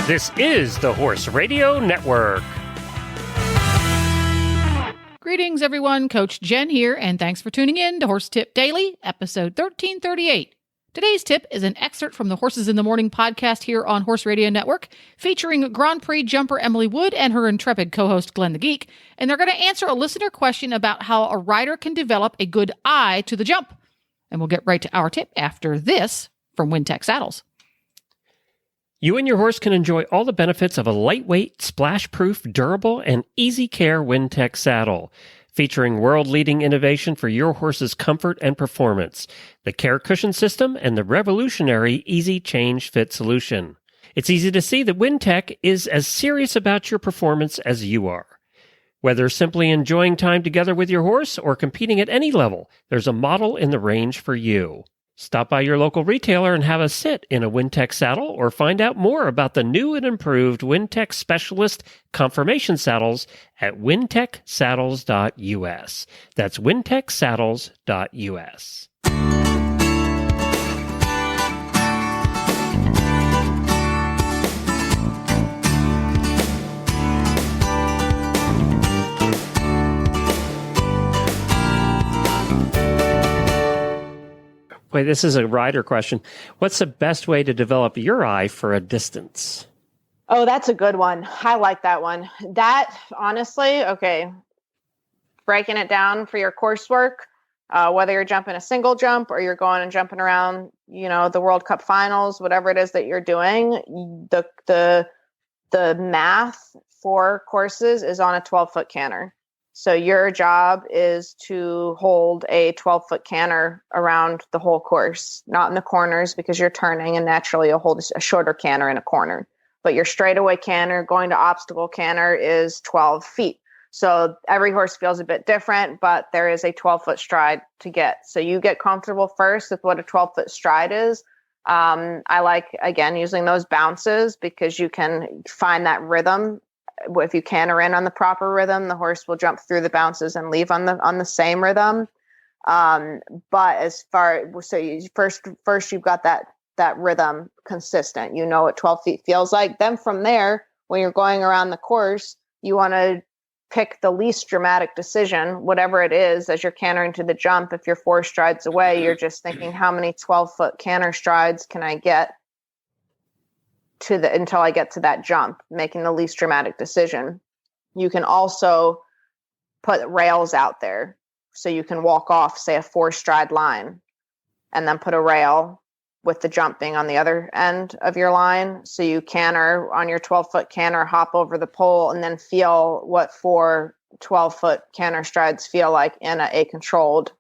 This is the Horse Radio Network. Greetings, everyone. Coach Jen here, and thanks for tuning in to Horse Tip Daily, episode 1338. Today's tip is an excerpt from the Horses in the Morning podcast here on Horse Radio Network, featuring Grand Prix jumper Emily Wood and her intrepid co-host Glenn the Geek, and they're going to answer a listener question about how a rider can develop a good eye to the jump. And we'll get right to our tip after this from Wintec Saddles. You and your horse can enjoy all the benefits of a lightweight, splash-proof, durable, and easy-care Wintec saddle, featuring world-leading innovation for your horse's comfort and performance, the Care Cushion System, and the revolutionary Easy Change Fit solution. It's easy to see that Wintec is as serious about your performance as you are. Whether simply enjoying time together with your horse or competing at any level, there's a model in the range for you. Stop by your local retailer and have a sit in a Wintec saddle, or find out more about the new and improved Wintec Specialist Conformation Saddles at wintecsaddles.us. That's wintecsaddles.us. Wait, this is a rider question. What's the best way to develop your eye for a distance? Oh, that's a good one. I like that one. That, honestly, okay, breaking it down for your coursework, whether you're jumping a single jump or you're going and jumping around, the World Cup finals, whatever it is that you're doing, the math for courses is on a 12-foot canter. So your job is to hold a 12-foot canter around the whole course, not in the corners because you're turning, and naturally you'll hold a shorter canter in a corner. But your straightaway canter, going to obstacle canter, is 12 feet. So every horse feels a bit different, but there is a 12-foot stride to get. So you get comfortable first with what a 12-foot stride is. I like, again, using those bounces because you can find that rhythm. If you canter in on the proper rhythm, the horse will jump through the bounces and leave on the same rhythm. But as far, so you first you've got that rhythm consistent. You know what 12 feet feels like. Then from there, when you're going around the course, you want to pick the least dramatic decision, whatever it is, as you're cantering to the jump. If you're 4 strides away, you're just thinking, how many 12-foot canter strides can I get until I get to that jump, making the least dramatic decision. You can also put rails out there. So you can walk off, say, a 4-stride line, and then put a rail with the jump being on the other end of your line. So you canter on your 12-foot canter, hop over the pole, and then feel what 4 12-foot canter strides feel like in a controlled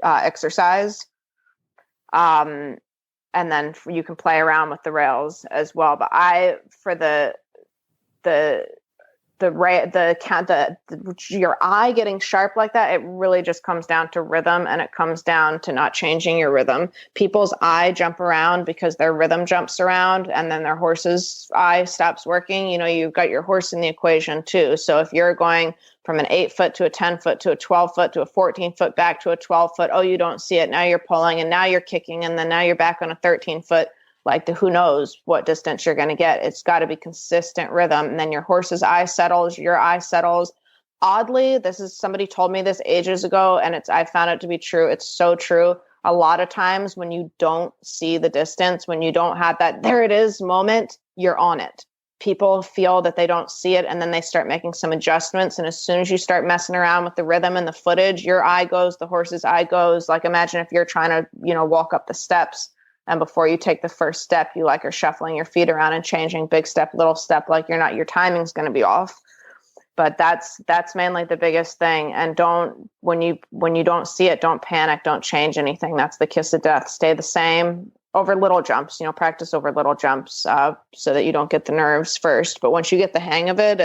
exercise. And then you can play around with the rails as well. But your eye getting sharp like that, it really just comes down to rhythm, and it comes down to not changing your rhythm. People's eye jump around because their rhythm jumps around, and then their horse's eye stops working. You've got your horse in the equation too. So if you're going from an 8-foot to a 10-foot to a 12-foot to a 14-foot back to a 12-foot, oh, you don't see it. Now you're pulling, and now you're kicking, and then now you're back on a 13-foot. Who knows what distance you're going to get. It's got to be consistent rhythm. And then your horse's eye settles, your eye settles. Oddly, somebody told me this ages ago, and I found it to be true. It's so true. A lot of times when you don't see the distance, when you don't have that, there it is moment, you're on it. People feel that they don't see it, and then they start making some adjustments. And as soon as you start messing around with the rhythm and the footage, your eye goes, the horse's eye goes. Like, imagine if you're trying to, walk up the steps, and before you take the first step, you are shuffling your feet around and changing big step, little step, your timing's going to be off. But that's mainly the biggest thing. And when you don't see it, don't panic, don't change anything. That's the kiss of death. Stay the same over little jumps, practice over little jumps, so that you don't get the nerves first. But once you get the hang of it,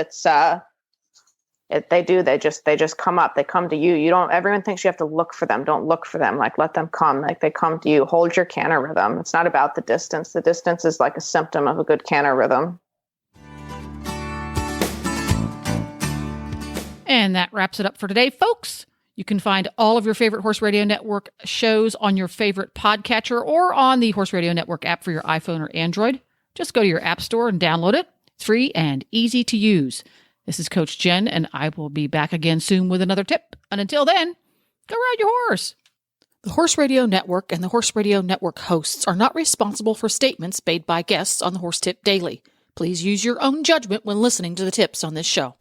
they just come up, they come to you. Everyone thinks you have to look for them. Don't look for them. Let them come, they come to you. Hold your canter rhythm. It's not about the distance. The distance is like a symptom of a good canter rhythm. And that wraps it up for today, folks. You can find all of your favorite Horse Radio Network shows on your favorite podcatcher or on the Horse Radio Network app for your iPhone or Android. Just go to your app store and download it. It's free and easy to use. This is Coach Jen, and I will be back again soon with another tip. And until then, go ride your horse. The Horse Radio Network and the Horse Radio Network hosts are not responsible for statements made by guests on the Horse Tip Daily. Please use your own judgment when listening to the tips on this show.